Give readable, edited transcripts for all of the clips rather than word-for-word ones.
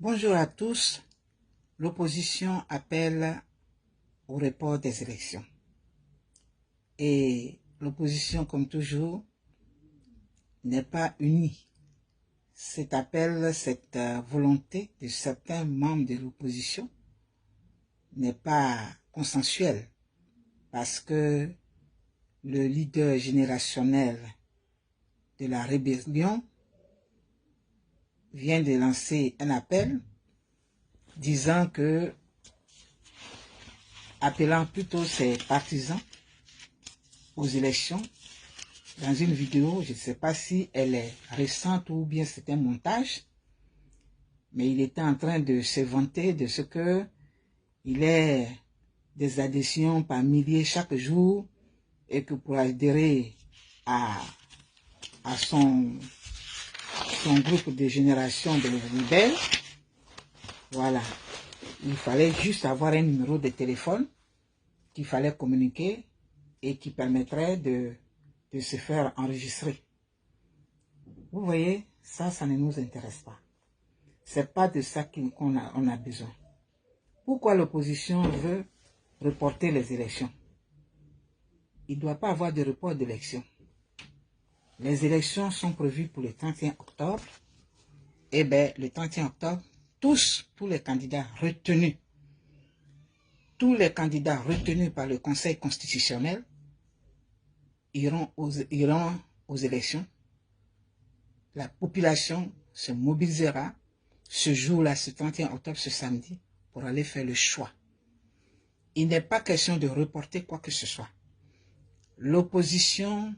Bonjour à tous. L'opposition appelle au report des élections. Et l'opposition, comme toujours, n'est pas unie. Cet appel, cette volonté de certains membres de l'opposition n'est pas consensuelle parce que le leader générationnel de la rébellion vient de lancer un appel disant que, appelant plutôt ses partisans aux élections, dans une vidéo, je ne sais pas si elle est récente ou bien c'est un montage, mais il était en train de se vanter de ce que il est des adhésions par milliers chaque jour et que pour adhérer à son groupe de génération de rebelles, voilà, il fallait juste avoir un numéro de téléphone qu'il fallait communiquer et qui permettrait de se faire enregistrer. Vous voyez, ça ne nous intéresse pas. C'est pas de ça qu'on a besoin. Pourquoi l'opposition veut reporter les élections? Il ne doit pas avoir de report d'élections. Les élections sont prévues pour le 31 octobre. Eh bien, le 31 octobre, tous les candidats retenus, par le Conseil constitutionnel iront aux élections. La population se mobilisera ce jour-là, ce 31 octobre, ce samedi, pour aller faire le choix. Il n'est pas question de reporter quoi que ce soit. L'opposition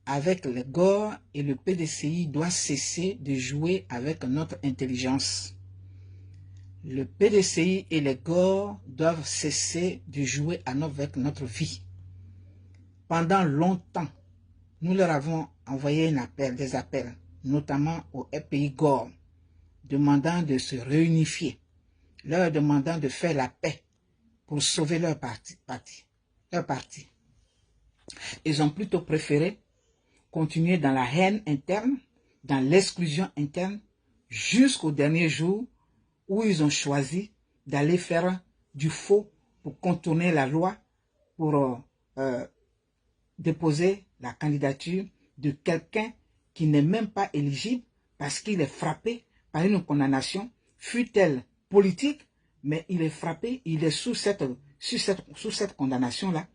avec les GOR et le PDCI doit cesser de jouer avec notre intelligence. Le PDCI et les GOR doivent cesser de jouer avec notre vie. Pendant longtemps, nous leur avons envoyé des appels, notamment au FPI GOR, demandant de se réunifier, leur demandant de faire la paix pour sauver leur parti. Ils ont plutôt préféré continuer dans la haine interne, dans l'exclusion interne, jusqu'au dernier jour où ils ont choisi d'aller faire du faux pour contourner la loi, pour déposer la candidature de quelqu'un qui n'est même pas éligible parce qu'il est frappé par une condamnation, fût-elle politique, mais il est frappé, il est sous cette condamnation-là.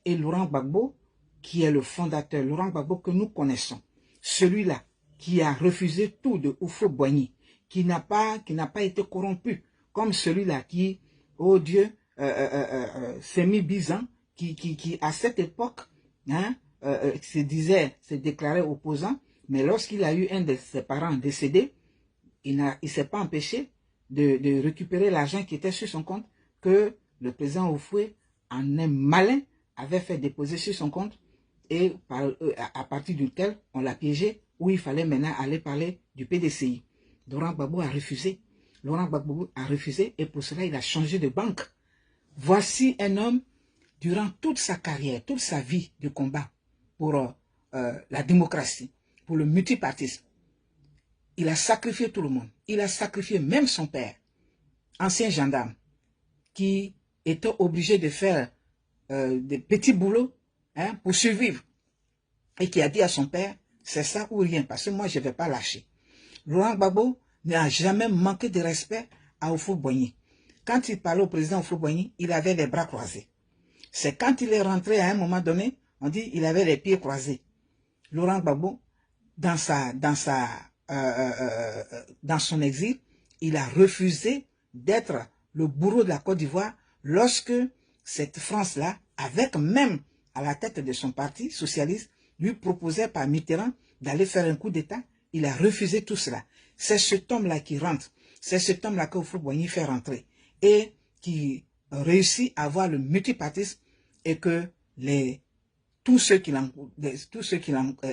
Et Laurent Gbagbo, qui est le fondateur, Laurent Gbagbo que nous connaissons, celui-là qui a refusé tout de Houphouët-Boigny, qui n'a pas été corrompu, comme celui-là qui, oh Dieu, Semi Bizan, qui à cette époque, se déclarait opposant, mais lorsqu'il a eu un de ses parents décédé, il ne s'est pas empêché de récupérer l'argent qui était sur son compte, que le président Houphouët, en un malin, avait fait déposer sur son compte, et à partir duquel on l'a piégé, où il fallait maintenant aller parler du PDCI. Laurent Gbagbo a refusé. Et pour cela, il a changé de banque. Voici un homme, durant toute sa carrière, toute sa vie de combat pour la démocratie, pour le multipartisme, il a sacrifié tout le monde. Il a sacrifié même son père, ancien gendarme, qui était obligé de faire des petits boulots pour survivre. Et qui a dit à son père, c'est ça ou rien, parce que moi, je ne vais pas lâcher. Laurent Gbagbo n'a jamais manqué de respect à Houphouët-Boigny. Quand il parlait au président Houphouët-Boigny, il avait les bras croisés. C'est quand il est rentré à un moment donné, on dit qu'il avait les pieds croisés. Laurent Gbagbo, dans son exil, il a refusé d'être le bourreau de la Côte d'Ivoire lorsque cette France-là, avec même à la tête de son parti socialiste, lui proposait par Mitterrand d'aller faire un coup d'État. Il a refusé tout cela. C'est cet homme-là qui rentre. C'est cet homme-là que Houphouët-Boigny fait rentrer. Et qui réussit à avoir le multipartisme et que tous ceux qui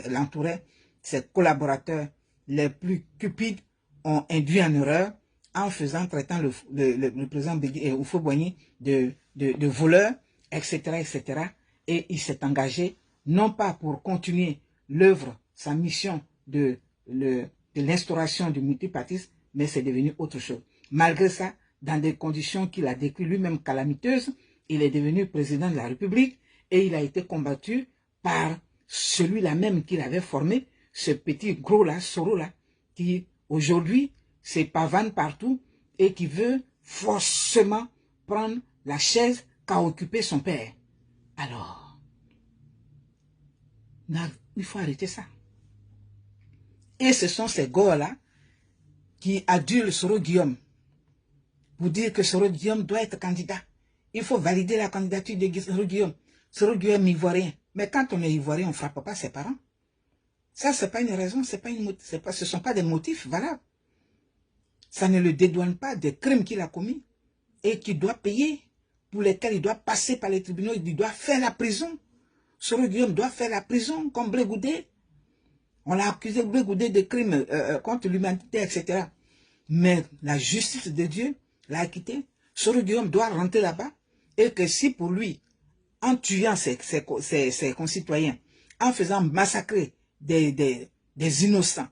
l'entouraient, ses collaborateurs les plus cupides, ont induit en erreur en traitant le président Houphouët-Boigny de voleur, etc., etc. Et il s'est engagé, non pas pour continuer l'œuvre, sa mission de l'instauration du multipartisme, mais c'est devenu autre chose. Malgré ça, dans des conditions qu'il a décrites lui-même calamiteuses, il est devenu président de la République et il a été combattu par celui-là même qu'il avait formé, ce petit gros-là, Soro-là, qui aujourd'hui se pavane partout et qui veut forcément prendre la chaise qu'a occupé son père. Alors, il faut arrêter ça. Et ce sont ces gars-là qui adulent Soro Guillaume pour dire que Soro Guillaume doit être candidat. Il faut valider la candidature de Soro Guillaume. Soro Guillaume ivoirien. Mais quand on est ivoirien, on ne frappe pas ses parents. Ça, ce n'est pas une raison, ce ne sont pas des motifs valables. Ça ne le dédouane pas des crimes qu'il a commis et qu'il doit payer, pour lesquels il doit passer par les tribunaux, il doit faire la prison. Soro Guillaume doit faire la prison comme Blé Goudé. On l'a accusé Blé Goudé de crimes contre l'humanité, etc. Mais la justice de Dieu l'a acquitté. Soro Guillaume doit rentrer là-bas et que si pour lui, en tuant ses concitoyens, en faisant massacrer des innocents,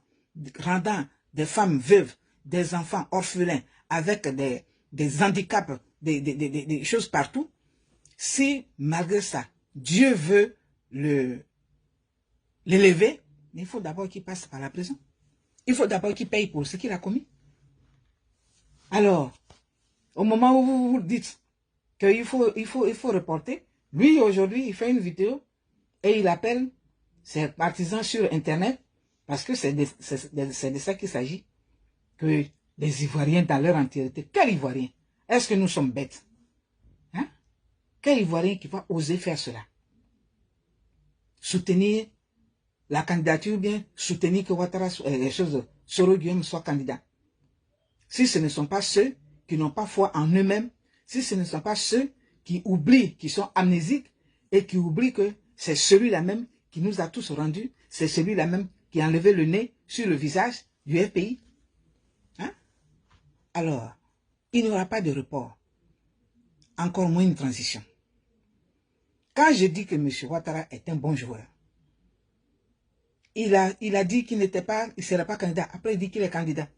rendant des femmes veuves, des enfants orphelins, avec des handicaps, des choses partout, si malgré ça, Dieu veut l'élever, il faut d'abord qu'il passe par la prison. Il faut d'abord qu'il paye pour ce qu'il a commis. Alors, au moment où vous vous dites qu'il faut reporter, lui aujourd'hui, il fait une vidéo et il appelle ses partisans sur Internet, parce que c'est de ça qu'il s'agit, que les Ivoiriens dans leur entièreté. Quel Ivoirien? Est-ce que nous sommes bêtes? Hein? Quel Ivoirien qui va oser faire cela? Soutenir la candidature, bien soutenir que Ouattara, Soro Guillaume soit candidat. Si ce ne sont pas ceux qui n'ont pas foi en eux-mêmes, si ce ne sont pas ceux qui oublient, qui sont amnésiques et qui oublient que c'est celui-là même qui nous a tous rendus, c'est celui-là même qui a enlevé le nez sur le visage du FPI. Hein? Alors, il n'y aura pas de report, encore moins une transition. Quand je dis que M. Ouattara est un bon joueur, il a dit qu'il n'était pas, il ne serait pas candidat. Après, il dit qu'il est candidat.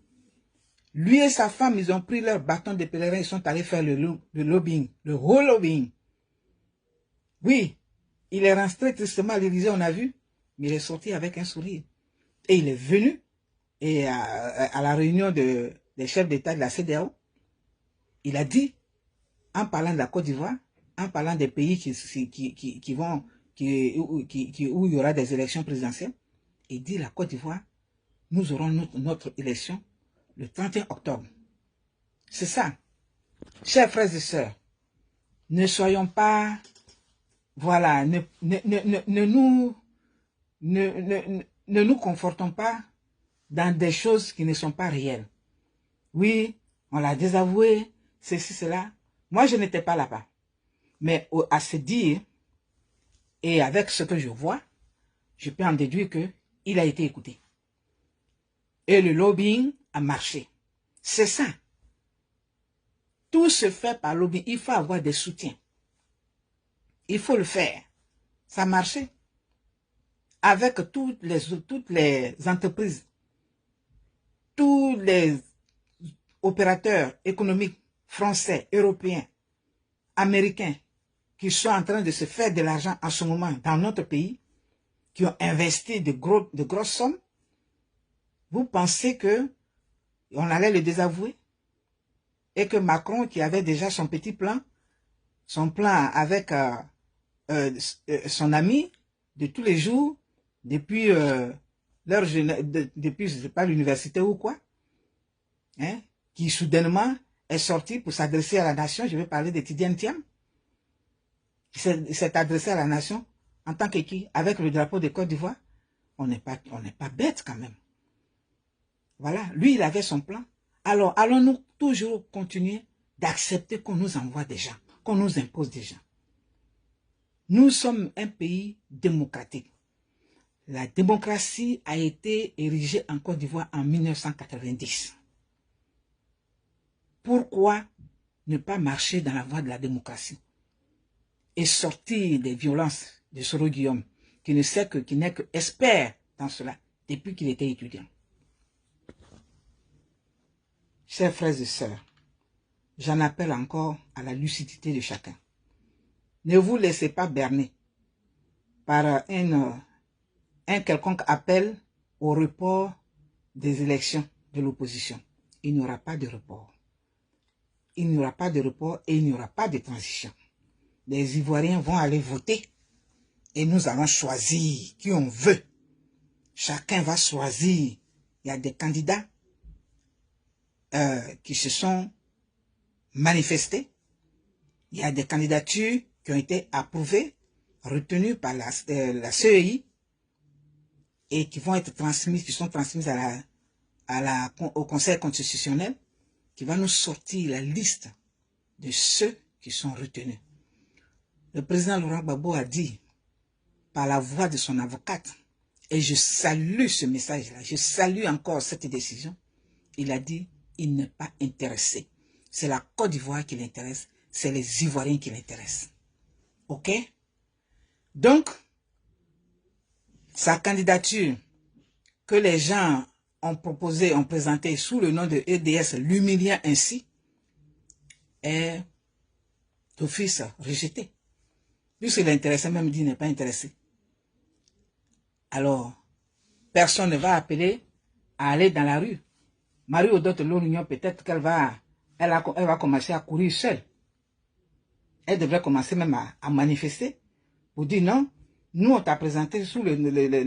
Lui et sa femme, ils ont pris leur bâton de pèlerin, ils sont allés faire le lobbying, le whole lobbying. Oui, il est rentré tristement à l'Élysée, on a vu, mais il est sorti avec un sourire. Et il est venu et à la réunion des chefs d'État de la CEDEAO, il a dit, en parlant de la Côte d'Ivoire, en parlant des pays où il y aura des élections présidentielles, il dit la Côte d'Ivoire, nous aurons notre élection le 31 octobre. C'est ça. Chers frères et sœurs, ne soyons pas, voilà, ne nous confortons pas dans des choses qui ne sont pas réelles. Oui, on l'a désavoué, ceci, cela. Moi, je n'étais pas là-bas. Mais à se dire, et avec ce que je vois, je peux en déduire qu'il a été écouté. Et le lobbying a marché. C'est ça. Tout se fait par lobbying. Il faut avoir des soutiens. Il faut le faire. Ça a marché. Avec toutes les entreprises, tous les opérateurs économiques français, européens, américains, qui sont en train de se faire de l'argent en ce moment dans notre pays, qui ont investi de grosses sommes, vous pensez que on allait le désavouer? Et que Macron, qui avait déjà son petit plan, son plan avec son ami de tous les jours, depuis depuis je sais pas l'université ou quoi, hein, qui soudainement est sorti pour s'adresser à la nation. Je vais parler de Tidjane Thiam. Il s'est adressé à la nation en tant qu'équipe avec le drapeau de Côte d'Ivoire. On n'est pas bête quand même. Voilà, lui il avait son plan. Alors allons-nous toujours continuer d'accepter qu'on nous envoie des gens, qu'on nous impose des gens? Nous sommes un pays démocratique. La démocratie a été érigée en Côte d'Ivoire en 1990. Pourquoi ne pas marcher dans la voie de la démocratie et sortir des violences de Soro Guillaume, qui n'est que expert dans cela depuis qu'il était étudiant? chers frères et sœurs, j'en appelle encore à la lucidité de chacun. Ne vous laissez pas berner par un quelconque appel au report des élections de l'opposition. Il n'y aura pas de report. Il n'y aura pas de report et il n'y aura pas de transition. Les Ivoiriens vont aller voter et nous allons choisir qui on veut. Chacun va choisir. Il y a des candidats qui se sont manifestés. Il y a des candidatures qui ont été approuvées, retenues par la CEI et qui vont être transmises, qui sont transmises au Conseil constitutionnel, qui va nous sortir la liste de ceux qui sont retenus. Le président Laurent Gbagbo a dit, par la voix de son avocate, et je salue ce message-là, je salue encore cette décision, il a dit, il n'est pas intéressé. C'est la Côte d'Ivoire qui l'intéresse, c'est les Ivoiriens qui l'intéressent. Ok? Donc, sa candidature que les gens ont proposé, ont présenté sous le nom de EDS, l'humiliant ainsi, est d'office rejeté. Puisqu'il est intéressé, même dit n'est pas intéressé. Alors, personne ne va appeler à aller dans la rue. Marie Odote Lorignon, peut-être qu'elle va commencer à courir seule. Elle devrait commencer même à manifester pour dire non, nous on t'a présenté sous le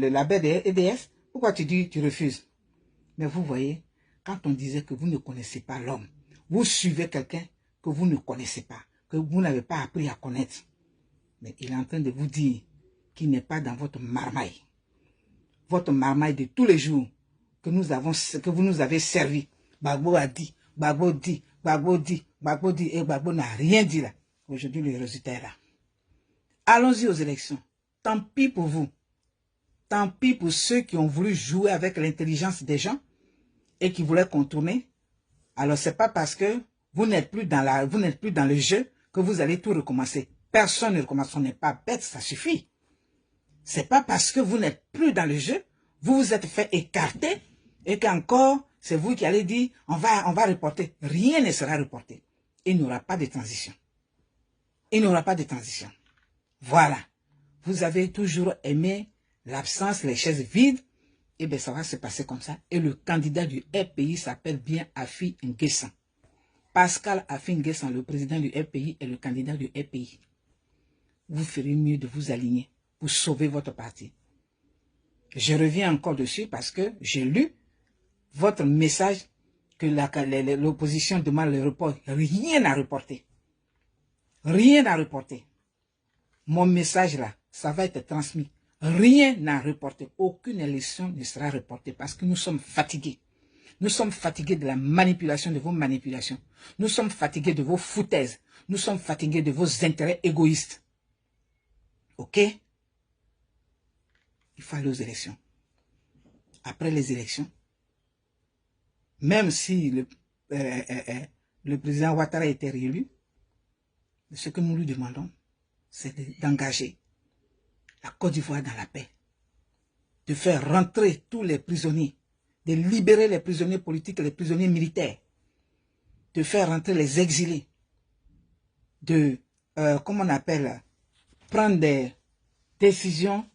label de EDS, pourquoi tu dis tu refuses? Mais vous voyez, quand on disait que vous ne connaissez pas l'homme, vous suivez quelqu'un que vous ne connaissez pas, que vous n'avez pas appris à connaître. Mais il est en train de vous dire qu'il n'est pas dans votre marmaille. Votre marmaille de tous les jours que vous nous avez servi. Gbagbo a dit, Gbagbo dit, Gbagbo dit, Gbagbo dit, et Gbagbo n'a rien dit là. Aujourd'hui, le résultat est là. Allons-y aux élections. Tant pis pour vous. Tant pis pour ceux qui ont voulu jouer avec l'intelligence des gens et qui voulaient contourner. Alors, c'est pas parce que vous n'êtes plus dans le jeu que vous allez tout recommencer. Personne ne recommence. On n'est pas bête, ça suffit. C'est pas parce que vous n'êtes plus dans le jeu, vous vous êtes fait écarter et qu'encore, c'est vous qui allez dire, on va reporter. Rien ne sera reporté. Il n'y aura pas de transition. Il n'y aura pas de transition. Voilà. Vous avez toujours aimé l'absence, les chaises vides. Et bien, ça va se passer comme ça. Et le candidat du RPI s'appelle bien Afi N'Guessan. Pascal Afi N'Guessan, le président du RPI, est le candidat du RPI. Vous ferez mieux de vous aligner pour sauver votre parti. Je reviens encore dessus parce que j'ai lu votre message que l'opposition demande le report. Rien à reporter. Rien à reporter. Mon message là, ça va être transmis. Rien à reporter. Aucune élection ne sera reportée parce que nous sommes fatigués. Nous sommes fatigués de la manipulation, de vos manipulations. Nous sommes fatigués de vos foutaises. Nous sommes fatigués de vos intérêts égoïstes. Ok? Il faut aller aux élections. Après les élections, même si le président Ouattara a été réélu, ce que nous lui demandons, c'est d'engager la Côte d'Ivoire dans la paix, de faire rentrer tous les prisonniers, de libérer les prisonniers politiques et les prisonniers militaires, de faire rentrer les exilés, de, comment on appelle, prendre des décisions,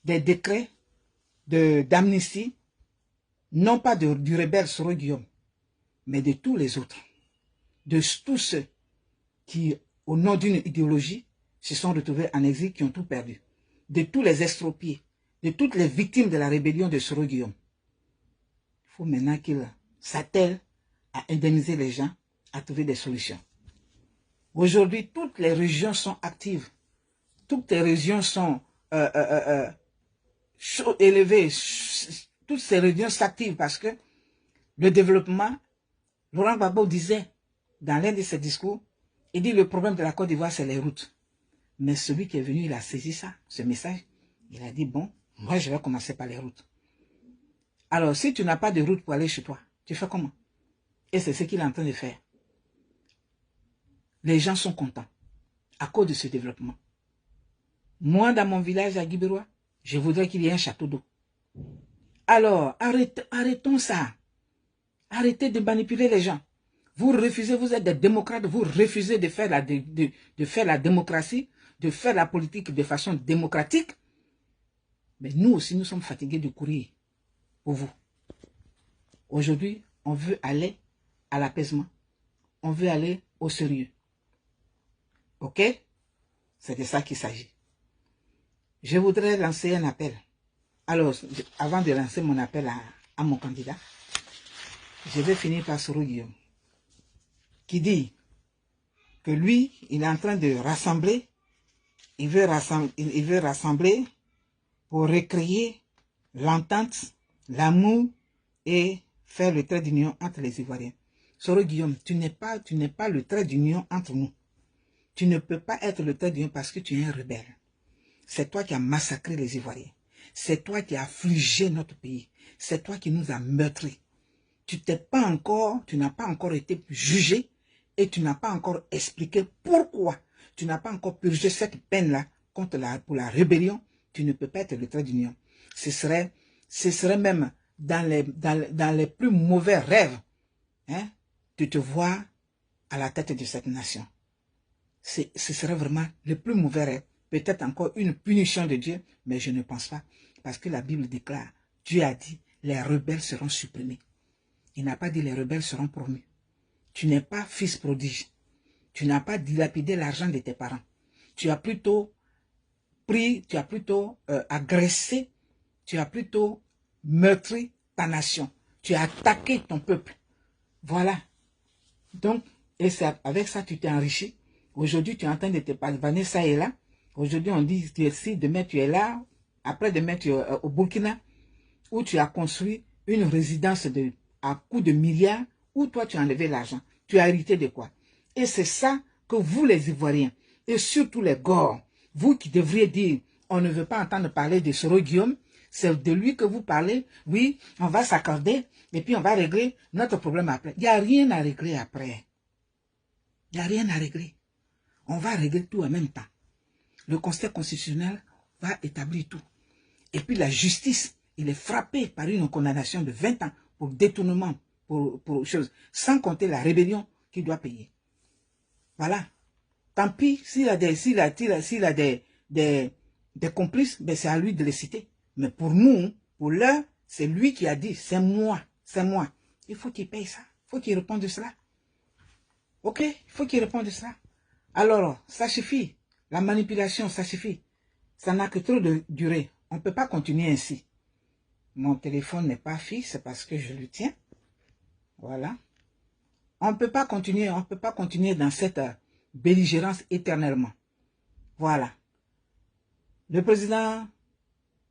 des décrets d'amnistie, non pas du rebelle Soro Guillaume, mais de tous les autres, de tous ceux qui, au nom d'une idéologie, se sont retrouvés en exil, qui ont tout perdu, de tous les estropiés, de toutes les victimes de la rébellion de Soro Guillaume. Il faut maintenant qu'il s'attelle à indemniser les gens, à trouver des solutions. Aujourd'hui, toutes les régions sont actives. Toutes les régions sont élevées. Toutes ces régions s'activent parce que le développement, Laurent Gbagbo disait dans l'un de ses discours, il dit le problème de la Côte d'Ivoire, c'est les routes. Mais celui qui est venu, il a saisi ça, ce message. Il a dit, bon, moi je vais commencer par les routes. Alors, si tu n'as pas de route pour aller chez toi, tu fais comment? Et c'est ce qu'il est en train de faire. Les gens sont contents à cause de ce développement. Moi, dans mon village à Guibérois, je voudrais qu'il y ait un château d'eau. Alors, arrêtons ça. Arrêtez de manipuler les gens. Vous refusez, vous êtes des démocrates, vous refusez de faire la démocratie, de faire la politique de façon démocratique. Mais nous aussi, nous sommes fatigués de courir pour vous. Aujourd'hui, on veut aller à l'apaisement. On veut aller au sérieux. Ok? C'est de ça qu'il s'agit. Je voudrais lancer un appel. Alors, avant de lancer mon appel à mon candidat, je vais finir par Soro Guillaume, qui dit que lui, il est en train de rassembler, il veut rassembler pour recréer l'entente, l'amour et faire le trait d'union entre les Ivoiriens. Soro Guillaume, tu n'es pas le trait d'union entre nous. Tu ne peux pas être le trait d'union parce que tu es un rebelle. C'est toi qui as massacré les Ivoiriens. C'est toi qui as affligé notre pays. C'est toi qui nous as meurtris. Tu n'as pas encore été jugé et tu n'as pas encore expliqué pourquoi tu n'as pas encore purgé cette peine-là pour la rébellion. Tu ne peux pas être le trait d'union. Ce serait même dans les plus mauvais rêves, hein, de te voir à la tête de cette nation. Ce serait vraiment le plus mauvais rêve. Peut-être encore une punition de Dieu, mais je ne pense pas. Parce que la Bible déclare, Dieu a dit, les rebelles seront supprimés. Il n'a pas dit les rebelles seront promus. Tu n'es pas fils prodige. Tu n'as pas dilapidé l'argent de tes parents. Tu as plutôt agressé, tu as plutôt meurtri ta nation. Tu as attaqué ton peuple. Voilà. Donc, et avec ça, tu t'es enrichi. Aujourd'hui, tu es en train de te pavaner ça et là. Aujourd'hui, on dit si demain tu es là, après demain tu es au Burkina, où tu as construit une résidence à coût de milliards, où toi tu as enlevé l'argent. Tu as hérité de quoi? Et c'est ça que vous les Ivoiriens, et surtout les Gors, vous qui devriez dire, on ne veut pas entendre parler de Soro Guillaume, c'est de lui que vous parlez, oui, on va s'accorder, et puis on va régler notre problème après. Il n'y a rien à régler après. Il n'y a rien à régler. On va régler tout en même temps. Le Conseil constitutionnel va établir tout. Et puis la justice, il est frappé par une condamnation de 20 ans pour détournement, pour choses, sans compter la rébellion qu'il doit payer. Voilà. Tant pis, s'il a des complices, ben c'est à lui de les citer. Mais pour nous, pour l'heure, c'est lui qui a dit, c'est moi, c'est moi. Il faut qu'il paye ça. Il faut qu'il réponde de cela. Ok? Il faut qu'il réponde de cela. Alors, ça suffit. La manipulation, ça suffit. Ça n'a que trop de durée. On ne peut pas continuer ainsi. Mon téléphone n'est pas fixe, c'est parce que je le tiens. Voilà. On ne peut pas continuer dans cette belligérance éternellement. Voilà. Le président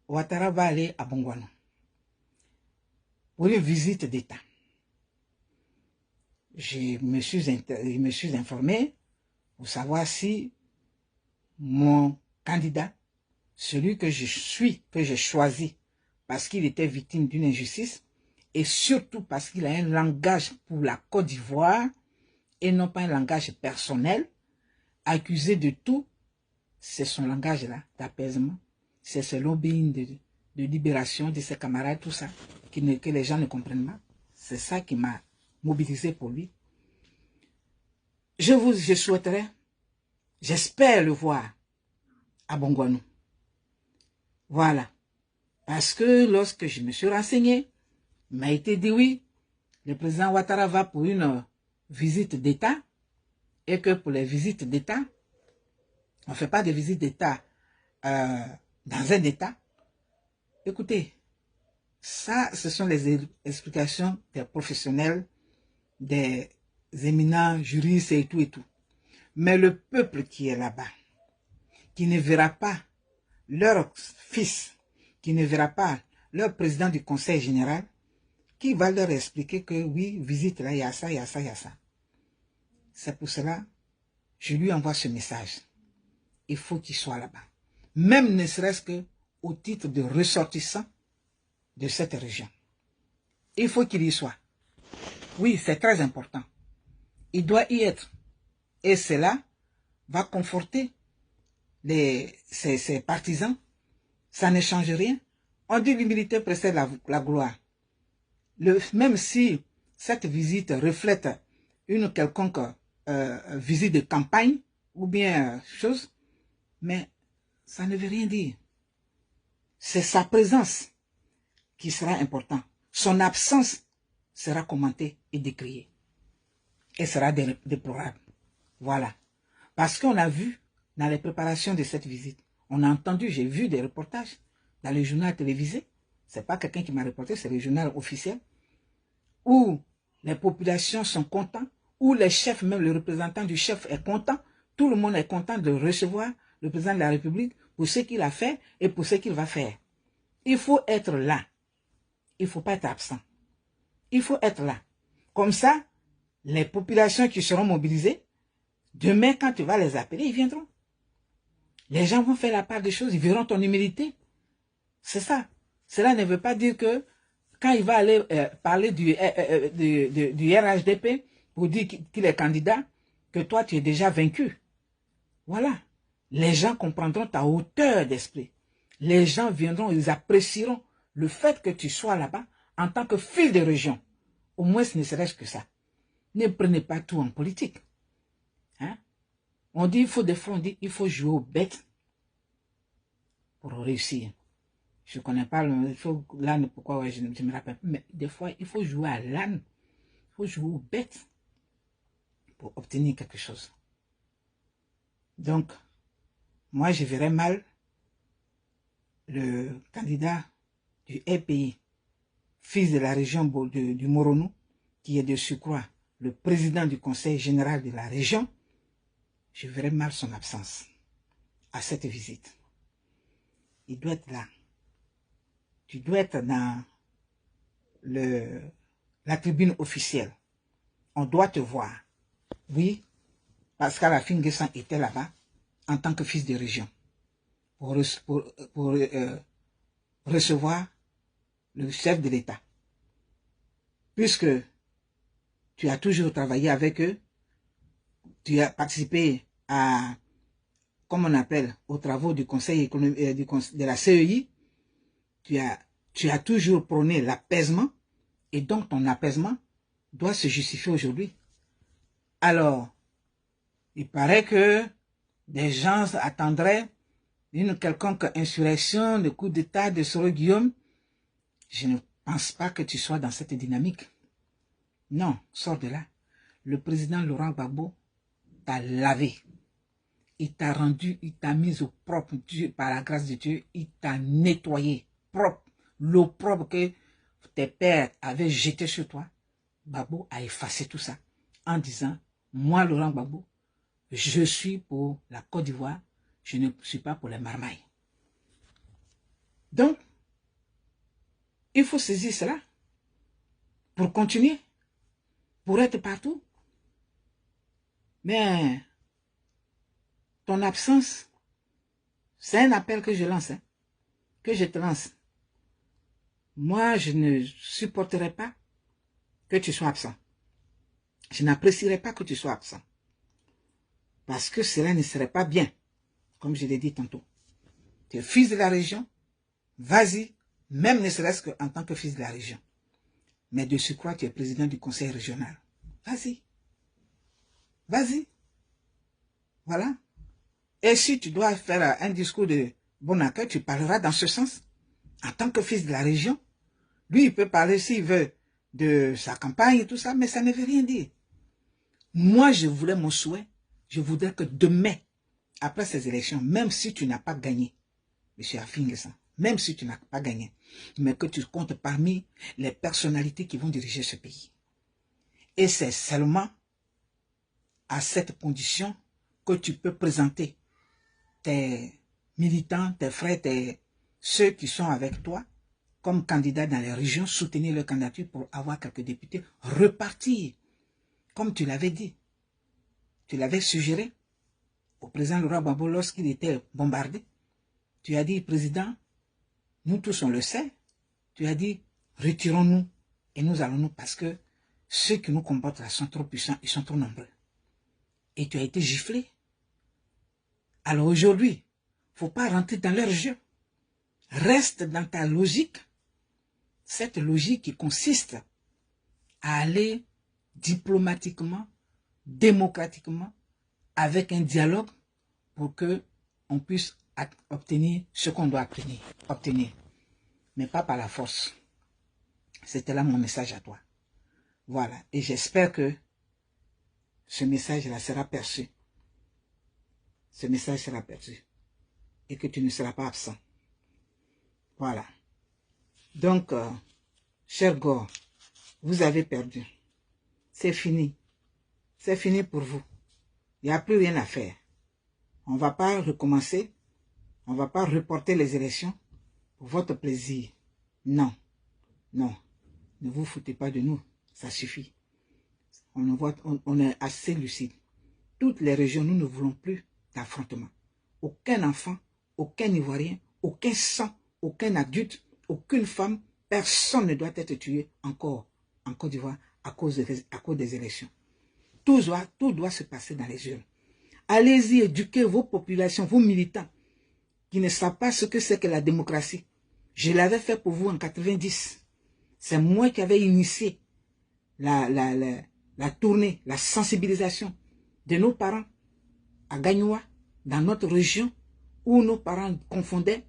Ouattara va aller à Bongouano pour une visite d'État. Je me suis informé pour savoir si mon candidat, celui que j'ai choisi parce qu'il était victime d'une injustice et surtout parce qu'il a un langage pour la Côte d'Ivoire et non pas un langage personnel, accusé de tout, c'est son langage-là d'apaisement, c'est ce lobbying de libération de ses camarades, tout ça, que les gens ne comprennent pas. C'est ça qui m'a mobilisé pour lui. Je souhaiterais, j'espère le voir à Bongouano. Voilà. Parce que lorsque je me suis renseigné, il m'a été dit oui, le président Ouattara va pour une visite d'État et que pour les visites d'État, on ne fait pas de visite d'État dans un État. Écoutez, ça, ce sont les explications des professionnels, des éminents juristes et tout et tout. Mais le peuple qui est là-bas, qui ne verra pas leur fils, qui ne verra pas leur président du conseil général, qui va leur expliquer que oui, visite là, il y a ça, il y a ça, il y a ça. C'est pour cela, je lui envoie ce message. Il faut qu'il soit là-bas. Même ne serait-ce que au titre de ressortissant de cette région. Il faut qu'il y soit. Oui, c'est très important. Il doit y être. Et cela va conforter ses partisans. Ça ne change rien. On dit l'humilité précède la gloire. Même si cette visite reflète une quelconque visite de campagne ou bien chose, mais ça ne veut rien dire. C'est sa présence qui sera importante. Son absence sera commentée et décriée. Et sera déplorable. Voilà. Parce qu'on a vu dans les préparations de cette visite, on a entendu, j'ai vu des reportages dans les journaux télévisés. C'est pas quelqu'un qui m'a reporté, c'est le journal officiel. Où les populations sont contents, où les chefs, même le représentant du chef est content. Tout le monde est content de recevoir le président de la République pour ce qu'il a fait et pour ce qu'il va faire. Il faut être là. Il ne faut pas être absent. Il faut être là. Comme ça, les populations qui seront mobilisées, demain, quand tu vas les appeler, ils viendront. Les gens vont faire la part des choses, ils verront ton humilité. C'est ça. Cela ne veut pas dire que quand il va aller parler du RHDP pour dire qu'il est candidat, que toi tu es déjà vaincu. Voilà. Les gens comprendront ta hauteur d'esprit. Les gens viendront, ils apprécieront le fait que tu sois là-bas en tant que fils de région. Au moins, ce ne serait-ce que ça. Ne prenez pas tout en politique. Hein? On dit, il faut des fois, on dit, il faut jouer aux bêtes pour réussir. Je ne connais pas l'âne, pourquoi ouais, je ne me rappelle pas. Mais des fois, il faut jouer à l'âne. Il faut jouer aux bêtes pour obtenir quelque chose. Donc, moi, je verrais mal le candidat du RPI, fils de la région du Moronou, qui est de surcroît le président du conseil général de la région. Je verrais mal son absence à cette visite. Il doit être là. Tu dois être dans la tribune officielle. On doit te voir. Oui, Pascal Affi-N'Guessan était là-bas en tant que fils de région pour recevoir le chef de l'État. Puisque tu as toujours travaillé avec eux, tu as participé à, comme on appelle, aux travaux du Conseil économique, de la CEI, tu as toujours prôné l'apaisement, et donc ton apaisement doit se justifier aujourd'hui. Alors, il paraît que des gens attendraient une quelconque insurrection, de coup d'État de Soro Guillaume. Je ne pense pas que tu sois dans cette dynamique. Non, sors de là. Le président Laurent Gbagbo t'a lavé. Il t'a rendu, il t'a mis au propre, Dieu, par la grâce de Dieu, il t'a nettoyé, propre. L'eau propre que tes pères avaient jeté sur toi, Gbagbo a effacé tout ça en disant, moi Laurent Gbagbo, je suis pour la Côte d'Ivoire, je ne suis pas pour les marmailles. Donc, il faut saisir cela pour continuer, pour être partout. Mais ton absence, c'est un appel que je lance, hein, que je te lance. Moi, je ne supporterai pas que tu sois absent. Je n'apprécierai pas que tu sois absent. Parce que cela ne serait pas bien, comme je l'ai dit tantôt. Tu es fils de la région, vas-y, même ne serait-ce qu'en tant que fils de la région. Mais de surcroît, tu es président du conseil régional. Vas-y. Vas-y. Voilà. Et si tu dois faire un discours de bon accueil, tu parleras dans ce sens. En tant que fils de la région. Lui, il peut parler s'il veut de sa campagne et tout ça, mais ça ne veut rien dire. Moi, je voulais mon souhait. Je voudrais que demain, après ces élections, même si tu n'as pas gagné, M. Affi-N'Guessan, même si tu n'as pas gagné, mais que tu comptes parmi les personnalités qui vont diriger ce pays. Et c'est seulement à cette condition que tu peux présenter tes militants, tes frères, ceux qui sont avec toi, comme candidats dans les régions, soutenir leur candidature pour avoir quelques députés, repartir, comme tu l'avais dit. Tu l'avais suggéré au président Laurent Gbagbo lorsqu'il était bombardé. Tu as dit, président, nous tous on le sait, tu as dit, retirons-nous et nous allons-nous parce que ceux qui nous combattent là sont trop puissants, ils sont trop nombreux. Et tu as été giflé. Alors aujourd'hui, il ne faut pas rentrer dans leur jeu. Reste dans ta logique, cette logique qui consiste à aller diplomatiquement, démocratiquement, avec un dialogue pour que on puisse obtenir ce qu'on doit obtenir. Mais pas par la force. C'était là mon message à toi. Voilà. Et j'espère que ce message-là sera perçu. Ce message sera perçu. Et que tu ne seras pas absent. Voilà. Donc, cher Gore, vous avez perdu. C'est fini. C'est fini pour vous. Il n'y a plus rien à faire. On ne va pas recommencer. On ne va pas reporter les élections pour votre plaisir. Non. Non. Ne vous foutez pas de nous. Ça suffit. On est assez lucide. Toutes les régions, nous ne voulons plus d'affrontement. Aucun enfant, aucun Ivoirien, aucun sang, aucun adulte, aucune femme, personne ne doit être tué encore en Côte d'Ivoire à cause des élections. Tout doit se passer dans les urnes. Allez-y éduquer vos populations, vos militants, qui ne savent pas ce que c'est que la démocratie. Je l'avais fait pour vous en 90. C'est moi qui avais initié la tournée, la sensibilisation de nos parents à Gagnoua, dans notre région, où nos parents confondaient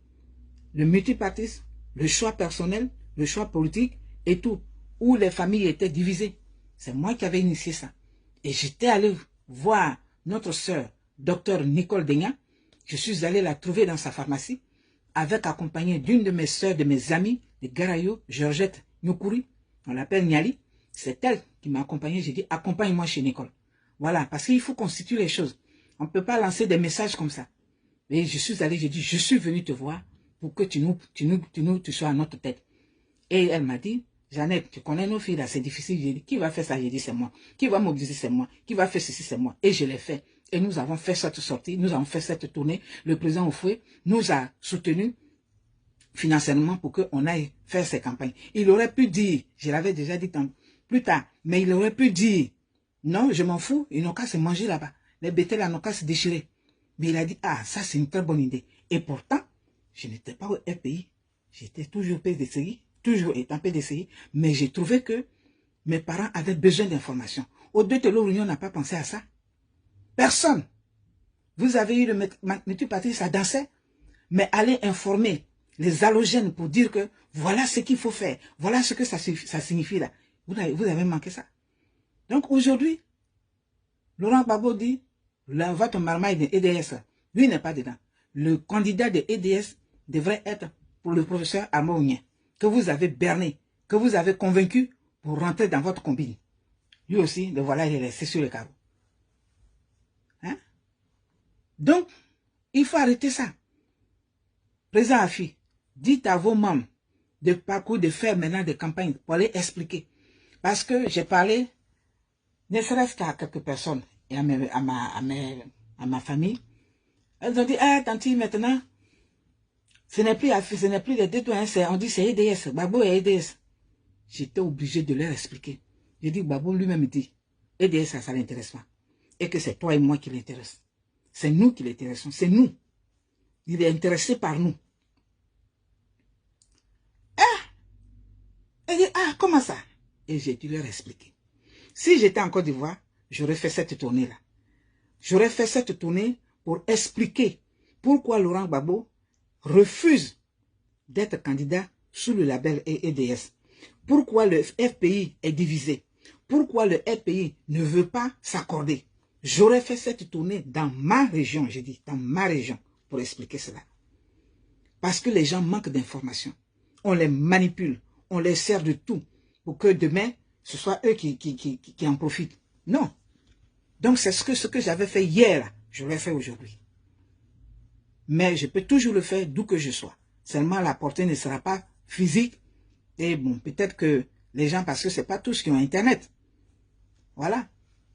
le multipartisme, le choix personnel, le choix politique et tout, où les familles étaient divisées. C'est moi qui avais initié ça. Et j'étais allé voir notre sœur, docteur Nicole Degna. Je suis allé la trouver dans sa pharmacie, avec accompagnée d'une de mes sœurs, de mes amies, de Garayo, Georgette Nyokouri, on l'appelle Niali. C'est elle qui m'a accompagné. J'ai dit, accompagne-moi chez Nicole. Voilà, parce qu'il faut constituer les choses. On ne peut pas lancer des messages comme ça. Et je suis allé, j'ai dit, je suis venu te voir pour que tu sois à notre tête. Et elle m'a dit, Jeannette, tu connais nos filles là, c'est difficile. J'ai dit, qui va faire ça? J'ai dit, c'est moi. Qui va mobiliser? C'est moi. Qui va faire ceci? C'est moi. Et je l'ai fait. Et nous avons fait cette sortie, nous avons fait cette tournée. Le président Oufoué nous a soutenus financièrement pour qu'on aille faire ces campagnes. Il aurait pu dire, je l'avais déjà dit plus tard, mais il aurait pu dire, non, je m'en fous, ils n'ont qu'à se manger là-bas. Les bétails là n'ont qu'à se déchirer. Mais il a dit, ah, ça c'est une très bonne idée. Et pourtant, je n'étais pas au RPI. J'étais toujours PDCI, toujours étant PDCI, mais j'ai trouvé que mes parents avaient besoin d'informations. Au Deux-Télo, l'Union n'a pas pensé à ça. Personne. Vous avez eu le multipartisme, ça dansait, mais allez informer les halogènes pour dire que voilà ce qu'il faut faire, voilà ce que ça signifie là. Vous avez manqué ça. Donc aujourd'hui, Laurent Gbagbo dit, votre marmaille de EDS, lui n'est pas dedans. Le candidat de EDS devrait être pour le professeur Armaounien, que vous avez berné, que vous avez convaincu pour rentrer dans votre combine. Lui aussi, le voilà, il est resté sur le carreau. Hein? Donc, il faut arrêter ça. Président Afi, dites à vos membres de parcours de faire maintenant des campagnes pour aller expliquer. Parce que j'ai parlé, ne serait-ce qu'à quelques personnes et à ma famille. Elles ont dit, ah, tanti, maintenant, ce n'est plus Afi, ce n'est plus les détours, on dit c'est EDS, Gbagbo et EDS. J'étais obligé de leur expliquer. J'ai dit, Gbagbo lui-même dit, EDS, ça ne l'intéresse pas. Et que c'est toi et moi qui l'intéresse. C'est nous qui l'intéressons, c'est nous. Il est intéressé par nous. Elle dit, ah, comment ça? Et j'ai dû leur expliquer. Si j'étais en Côte d'Ivoire, j'aurais fait cette tournée-là. J'aurais fait cette tournée pour expliquer pourquoi Laurent Gbagbo refuse d'être candidat sous le label EDS. Pourquoi le FPI est divisé. Pourquoi le FPI ne veut pas s'accorder. J'aurais fait cette tournée dans ma région, j'ai dit, dans ma région, pour expliquer cela. Parce que les gens manquent d'informations. On les manipule, on les sert de tout pour que demain, ce soit eux qui en profitent. Non. Donc c'est ce que j'avais fait hier, je l'ai fait aujourd'hui. Mais je peux toujours le faire d'où que je sois. Seulement la portée ne sera pas physique. Et bon, peut-être que les gens, parce que c'est pas tous qui ont Internet. Voilà.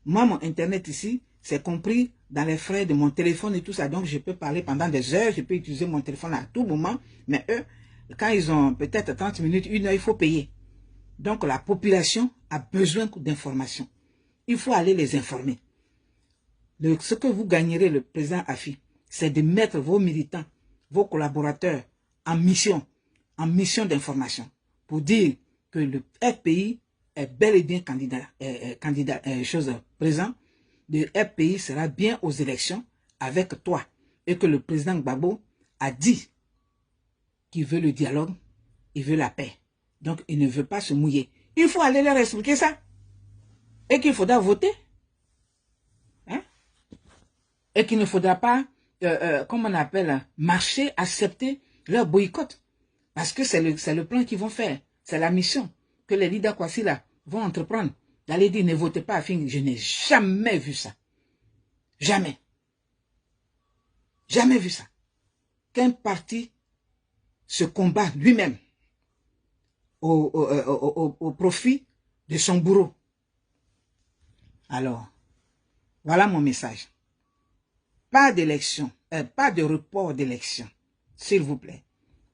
Moi, mon Internet ici, c'est compris dans les frais de mon téléphone et tout ça. Donc, je peux parler pendant des heures, je peux utiliser mon téléphone à tout moment. Mais eux, quand ils ont peut-être 30 minutes, 1 heure, il faut payer. Donc, la population a besoin d'informations. Il faut aller les informer. Ce que vous gagnerez, le président Afi, c'est de mettre vos militants, vos collaborateurs en mission d'information. Pour dire que le FPI est bel et bien présent, le RPI sera bien aux élections avec toi. Et que le président Gbagbo a dit qu'il veut le dialogue, il veut la paix. Donc, il ne veut pas se mouiller. Il faut aller leur expliquer ça. Et qu'il faudra voter. Hein? Et qu'il ne faudra pas, comme on appelle, marcher, accepter leur boycott. Parce que c'est le plan qu'ils vont faire. C'est la mission que les leaders Kwasila vont entreprendre. D'aller dire ne votez pas à Fing. Je n'ai jamais vu ça. Jamais. Jamais vu ça. Qu'un parti se combat lui-même au profit de son bourreau. Alors, voilà mon message. Pas d'élection, pas de report d'élection, s'il vous plaît.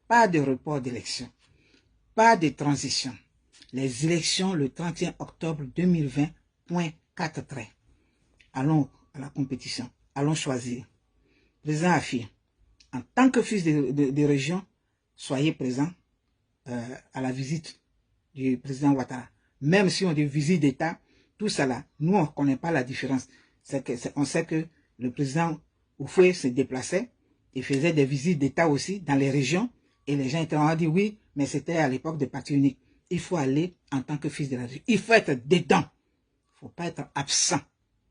Pas de report d'élection, pas de transition. Les élections le 31 octobre 2020, point 4 traits. Allons à la compétition, allons choisir. Président Afi, en tant que fils de région, soyez présent à la visite du président Ouattara. Même si on dit visite d'État, tout ça là, nous on ne connaît pas la différence. On sait que le président Oufoué se déplaçait, il faisait des visites d'État aussi dans les régions, et les gens étaient en dit oui, mais c'était à l'époque de parti unique. Il faut aller en tant que fils de la région. Il faut être dedans. Il ne faut pas être absent.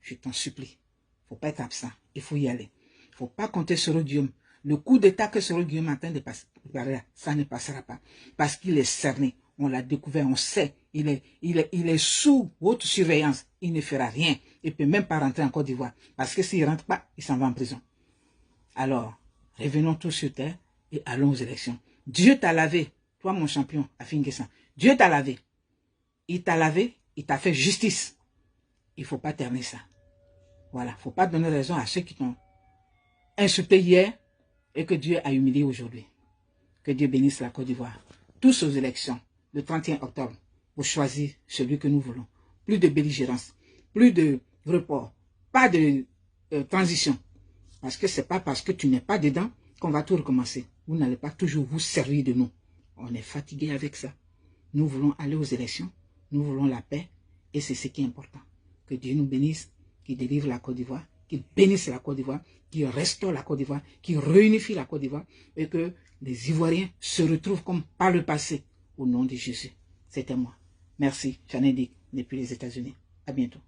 Je t'en supplie. Il ne faut pas être absent. Il faut y aller. Il ne faut pas compter sur Guillaume. Le coup d'État que Soro Guillaume est en train de préparer, ça ne passera pas. Parce qu'il est cerné. On l'a découvert, on sait. Il est sous haute surveillance. Il ne fera rien. Il ne peut même pas rentrer en Côte d'Ivoire. Parce que s'il ne rentre pas, il s'en va en prison. Alors, revenons tous sur terre et allons aux élections. Dieu t'a lavé. Toi, mon champion, Afinguessan. Dieu t'a lavé. Il t'a lavé, il t'a fait justice. Il ne faut pas terminer ça. Voilà. Il ne faut pas donner raison à ceux qui t'ont insulté hier et que Dieu a humilié aujourd'hui. Que Dieu bénisse la Côte d'Ivoire. Tous aux élections, le 31 octobre, pour choisir celui que nous voulons. Plus de belligérance, plus de report, pas de transition. Parce que ce n'est pas parce que tu n'es pas dedans qu'on va tout recommencer. Vous n'allez pas toujours vous servir de nous. On est fatigué avec ça. Nous voulons aller aux élections, nous voulons la paix, et c'est ce qui est important. Que Dieu nous bénisse, qu'il délivre la Côte d'Ivoire, qu'il bénisse la Côte d'Ivoire, qu'il restaure la Côte d'Ivoire, qu'il réunifie la Côte d'Ivoire, et que les Ivoiriens se retrouvent comme par le passé, au nom de Jésus. C'était moi. Merci, Jeanne Dick, depuis les États-Unis. À bientôt.